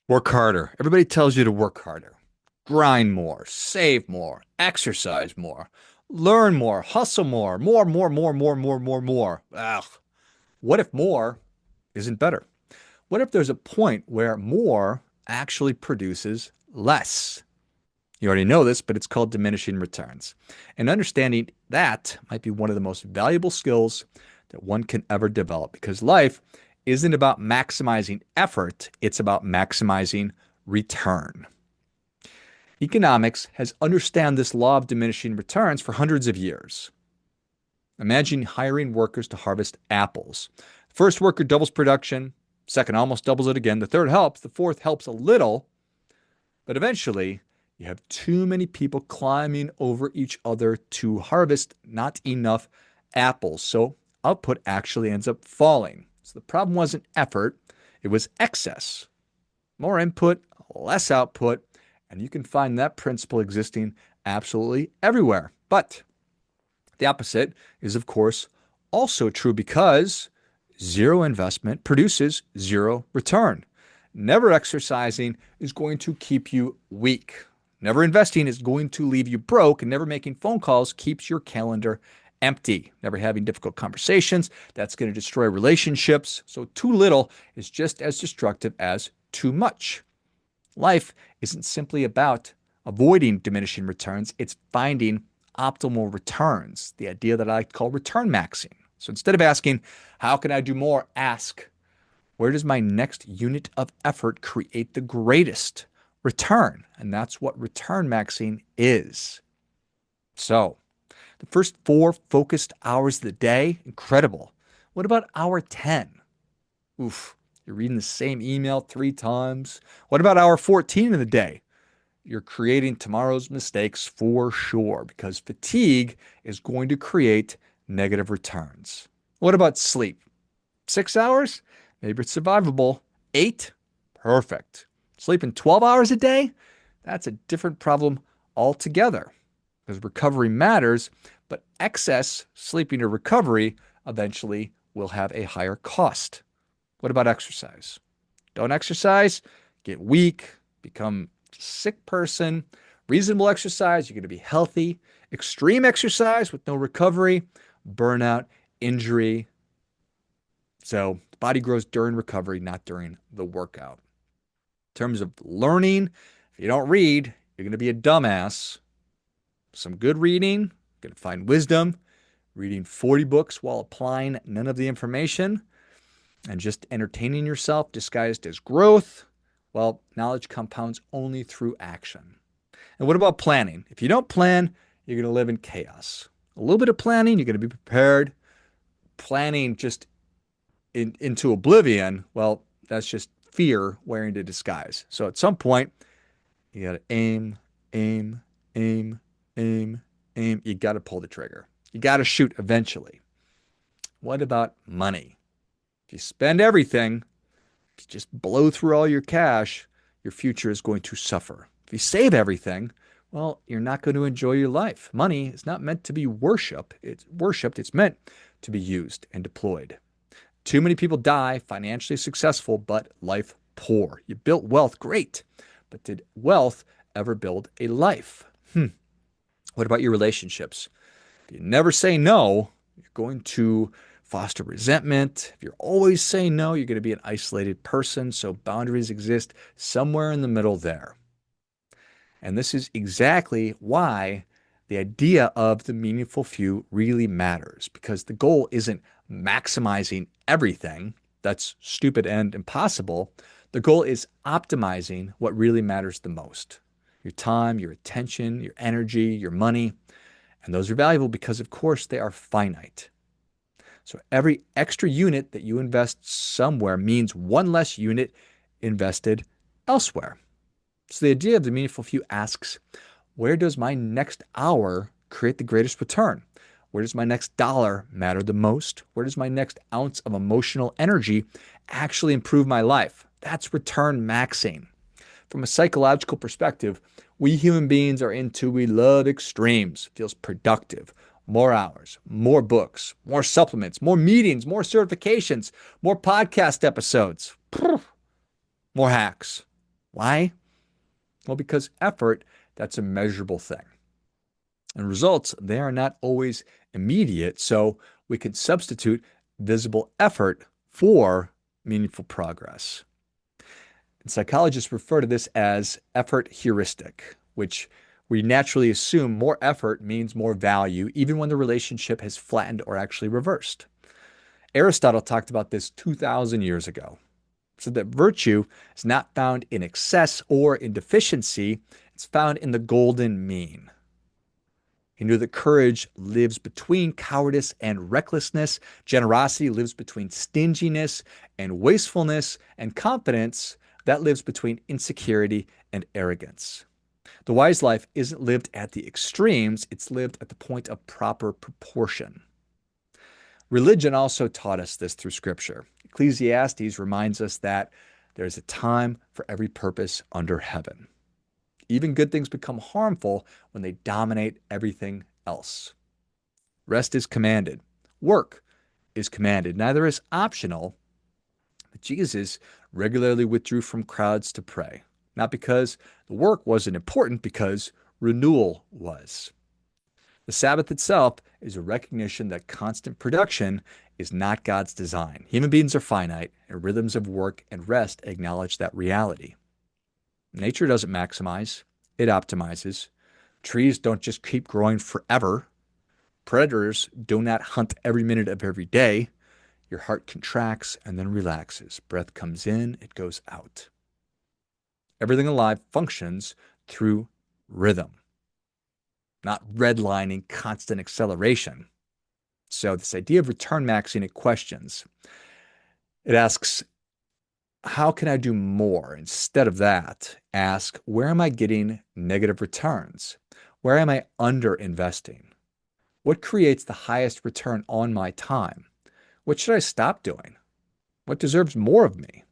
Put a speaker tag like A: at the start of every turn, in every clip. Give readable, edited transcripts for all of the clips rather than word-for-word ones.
A: Work harder. Everybody tells you to work harder. Grind more, save more, exercise more, learn more, hustle more, more. Ugh. What if more isn't better? What if there's a point where more actually produces less? You already know this, but it's called diminishing returns. And understanding that might be one of the most valuable skills that one can ever develop because life isn't about maximizing effort, it's about maximizing return. Economics has understood this law of diminishing returns for hundreds of years. Imagine hiring workers to harvest apples. The first worker doubles production, second almost doubles it again, the third helps, the fourth helps a little, but eventually you have too many people climbing over each other to harvest not enough apples. So output actually ends up falling. So the problem wasn't effort, it was excess. More input, less output, and you can find that principle existing absolutely everywhere. But the opposite is, of course, also true because zero investment produces zero return. Never exercising is going to keep you weak. Never investing is going to leave you broke, and never making phone calls keeps your calendar empty. Never having difficult conversations, that's going to destroy relationships. So too little is just as destructive as too much. Life isn't simply about avoiding diminishing returns, it's finding optimal returns, the idea that I like to call return maxing. So instead of asking, how can I do more? Ask, where does my next unit of effort create the greatest return? And that's what return maxing is. So the first 4 focused hours of the day, incredible. What about hour 10? Oof, you're reading the same email 3 times. What about hour 14 of the day? You're creating tomorrow's mistakes for sure because fatigue is going to create negative returns. What about sleep? 6 hours? Maybe it's survivable. 8? Perfect. Sleeping 12 hours a day? That's a different problem altogether because recovery matters, but excess sleeping or recovery eventually will have a higher cost. What about exercise? Don't exercise, get weak, become a sick person. Reasonable exercise, you're going to be healthy. Extreme exercise with no recovery, burnout, injury. So the body grows during recovery, not during the workout. In terms of learning, if you don't read, you're going to be a dumbass. Some good reading, you're going to find wisdom. Reading 40 books while applying none of the information and just entertaining yourself disguised as growth, well, knowledge compounds only through action. And what about planning? If you don't plan, you're going to live in chaos. A little bit of planning, you're going to be prepared. Planning just into oblivion, well, that's just fear wearing a disguise. So at some point, you got to aim, aim, aim, aim, aim. You got to pull the trigger. You got to shoot eventually. What about money? If you spend everything, if you just blow through all your cash, your future is going to suffer. If you save everything, well, you're not going to enjoy your life. Money is not meant to be worshipped, it's meant to be used and deployed. Too many people die financially successful, but life poor. You built wealth, great. But did wealth ever build a life? What about your relationships? If you never say no, you're going to foster resentment. If you're always saying no, you're going to be an isolated person. So boundaries exist somewhere in the middle there. And this is exactly why the idea of the meaningful few really matters because the goal isn't maximizing everything. That's stupid and impossible. The goal is optimizing what really matters the most. Your time, your attention, your energy, your money. And those are valuable because, of course, they are finite. So every extra unit that you invest somewhere means one less unit invested elsewhere. So the idea of the meaningful few asks, where does my next hour create the greatest return? Where does my next dollar matter the most? Where does my next ounce of emotional energy actually improve my life? That's return maxing. From a psychological perspective, we human beings we love extremes. It feels productive. More hours, more books, more supplements, more meetings, more certifications, more podcast episodes, more hacks. Why? Well, because effort, that's a measurable thing. And results, they are not always immediate. So we can substitute visible effort for meaningful progress. And psychologists refer to this as effort heuristic, which we naturally assume more effort means more value, even when the relationship has flattened or actually reversed. Aristotle talked about this 2,000 years ago. So that virtue is not found in excess or in deficiency, it's found in the golden mean. He knew that courage lives between cowardice and recklessness. Generosity lives between stinginess and wastefulness, and confidence that lives between insecurity and arrogance. The wise life isn't lived at the extremes, it's lived at the point of proper proportion. Religion also taught us this through Scripture. Ecclesiastes reminds us that there's a time for every purpose under heaven. Even good things become harmful when they dominate everything else. Rest is commanded. Work is commanded. Neither is optional. But Jesus regularly withdrew from crowds to pray, not because the work wasn't important, because renewal was. The Sabbath itself is a recognition that constant production is not God's design. Human beings are finite, and rhythms of work and rest acknowledge that reality. Nature doesn't maximize, it optimizes. Trees don't just keep growing forever. Predators do not hunt every minute of every day. Your heart contracts and then relaxes. Breath comes in, it goes out. Everything alive functions through rhythm, not redlining constant acceleration. So this idea of return maxing, it questions. It asks, how can I do more? Instead of that, ask, where am I getting negative returns? Where am I under investing? What creates the highest return on my time? What should I stop doing? What deserves more of me?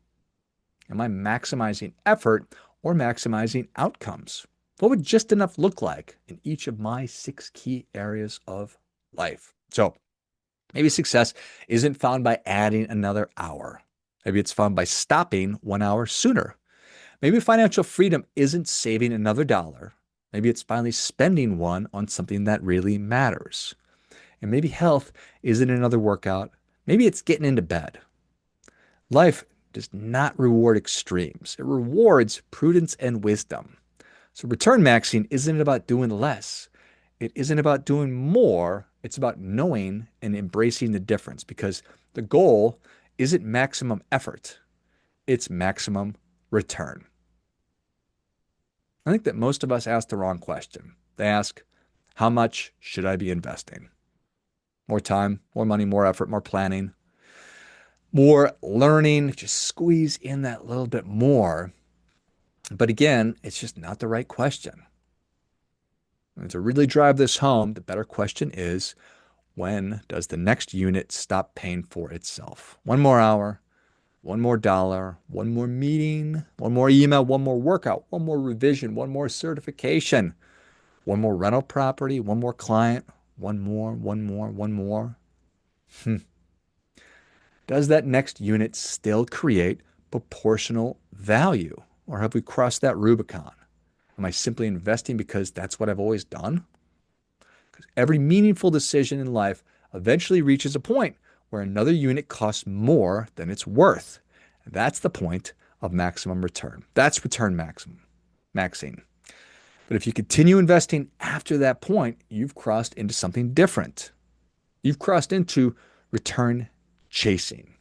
A: Am I maximizing effort or maximizing outcomes? What would just enough look like in each of my 6 key areas of life? So maybe success isn't found by adding another hour. Maybe it's found by stopping 1 hour sooner. Maybe financial freedom isn't saving another dollar. Maybe it's finally spending one on something that really matters. And maybe health isn't another workout. Maybe it's getting into bed. Life does not reward extremes. It rewards prudence and wisdom. So return maxing isn't about doing less. It isn't about doing more. It's about knowing and embracing the difference, because the goal isn't maximum effort. It's maximum return. I think that most of us ask the wrong question. They ask, how much should I be investing? More time, more money, more effort, more planning, more learning. Just squeeze in that little bit more. But again, it's just not the right question. And to really drive this home, the better question is, when does the next unit stop paying for itself? 1 more hour, 1 more dollar, 1 more meeting, 1 more email, 1 more workout, 1 more revision, 1 more certification, 1 more rental property, 1 more client, 1 more, 1 more, 1 more. Does that next unit still create proportional value? Or have we crossed that Rubicon? Am I simply investing because that's what I've always done? Because every meaningful decision in life eventually reaches a point where another unit costs more than it's worth. That's the point of maximum return. That's return maxing. But if you continue investing after that point, you've crossed into something different. You've crossed into return chasing.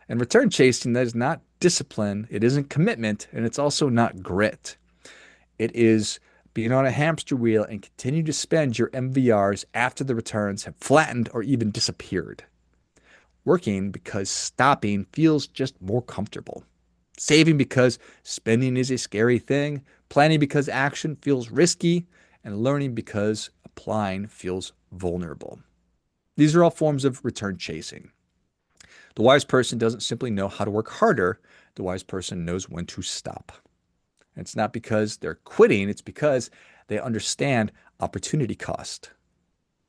A: And return chasing, that is not discipline, it isn't commitment, and it's also not grit. It is being on a hamster wheel and continue to spend your MVRs after the returns have flattened or even disappeared. Working because stopping feels just more comfortable. Saving because spending is a scary thing. Planning because action feels risky. And learning because applying feels vulnerable. These are all forms of return chasing. The wise person doesn't simply know how to work harder. The wise person knows when to stop. And it's not because they're quitting. It's because they understand opportunity cost.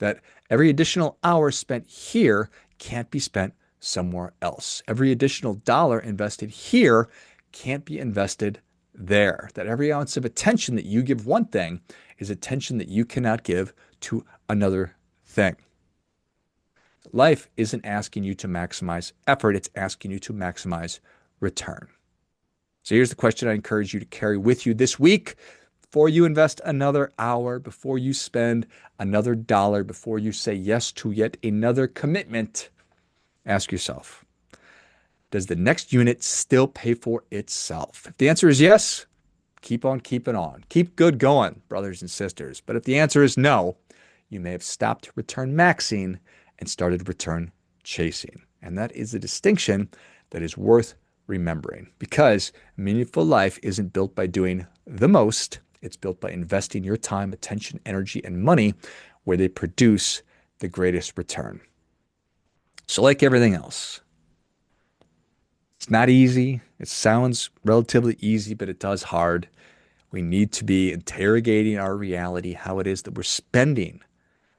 A: That every additional hour spent here can't be spent somewhere else. Every additional dollar invested here can't be invested there, that every ounce of attention that you give one thing is attention that you cannot give to another thing. Life isn't asking you to maximize effort, it's asking you to maximize return. So here's the question I encourage you to carry with you this week. Before you invest another hour, before you spend another dollar, before you say yes to yet another commitment, ask yourself, does the next unit still pay for itself? If the answer is yes, keep on keeping on. Keep good going, brothers and sisters. But if the answer is no, you may have stopped return maxing and started return chasing. And that is a distinction that is worth remembering, because a meaningful life isn't built by doing the most. It's built by investing your time, attention, energy, and money where they produce the greatest return. So like everything else, it's not easy. It sounds relatively easy, but it does hard. We need to be interrogating our reality, how it is that we're spending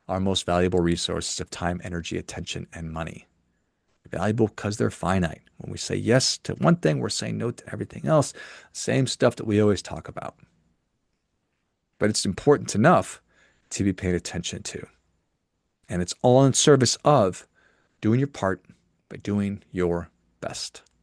A: our most valuable resources of time, energy, attention, and money. They're valuable because they're finite. When we say yes to one thing, we're saying no to everything else. Same stuff that we always talk about. But it's important enough to be paying attention to. And it's all in service of doing your part by doing your best.